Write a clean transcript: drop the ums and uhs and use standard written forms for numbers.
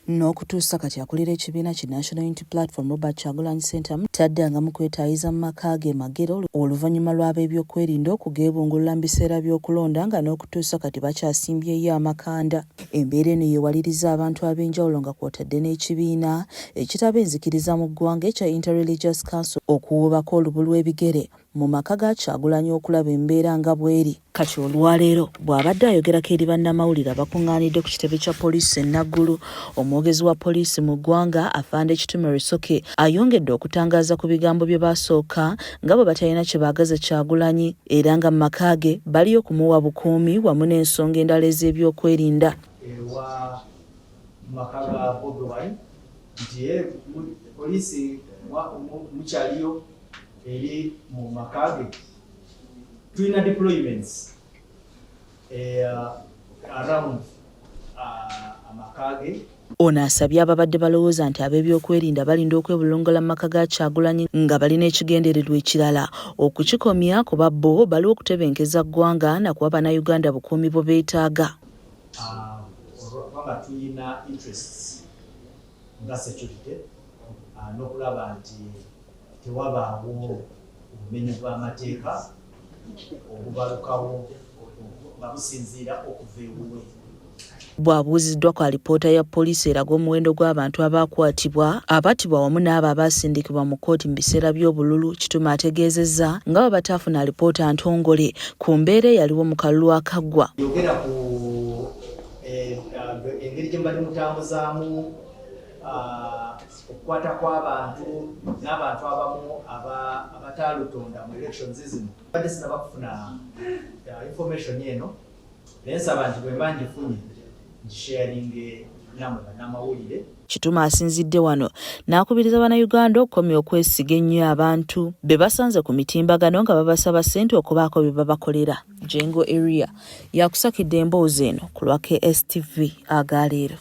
N'okutuusa kati akulira ekibiina ki National Unity Platform Robert Kyagulanyi Center taddanga mu kwetaayiza mu makage magero oluvannyuma lw'ab'ebyokwerinda okugeebungulula mu biseera by'okulonda nga n'okutuusa kati bakyasimbyeyo amakanda. Embeera eno yeewaliriza abantu ab'enjawulo nga kw'otadde n'ekibiina ekitaba enzikiriza mu ggwanga ekya Interreligious Council okuwubako olubu lw'ebigere mu maka ga Kyagulanyi okulaba embeera nga bw'eri. Kati olwaleero bw'abadde ayogerako eri bannamawulire abakuŋŋaanidde ku kitebe kya poliisi e Naggulu, omwogezi wa poliisi mu ggwanga Afande Kitume Rusoke ayongedde okutangaaza ku bigambo bye basooka nga bwe batalina kye baagaza Kyagulanyi era nga mu makage baliyo kumuwa bukuumi wamu n'ensonga endala ez'ebyokwerinda. Ewa maka ga Bobi Wine nti poliisi mukyaliyo eri mu makage tulina deployments around amakage. Ono asabye ababadde balowooza nti ab'ebyokwerinda balinda okwebulongola mu maka ga Kyagulanyi nga balina ekigendererwa ekirala okukikomya kuba bo bali okutebenkeza ggwanga nakuba bannayuganda bukuumi bwe beetaaga. Kubanga tulina interests nga security n'okulaba nti tewabaawo obumenyi bw'amateeka obubalukawo nga businziira okuva ewuwe. Bw'abuuziddwa ku alipoota ya poliisi eraga omuwendo gw'abantu abakwatibwa abattibwa wamu n'abo abaasindikibwa mu kkooti mu biseera by'obululu, Kitume ategeezezza nga bwe bataafuna alipoota ntongole ku mbeera eyaliwo mu kalulu akaggwa. Yogera ku engeri gye mbadde mutambuzaamu okukwata kw'abantu n'abantu abamu abataalutonda mu elections zino. Badde sinaba kufuna information eno naye nsaba nti bwe mba ngifunye ngisharinge namwe bannamawulire. Kitume asinzidde wano n'akubiriza bannayuganda okukomya okwesiga ennyo abantu be basanze ku mitimbagano nga babasaba ssente okubaako bye babakolera. Jengo area yakusakidde emboozi eno ku lwa KSTV agaleero.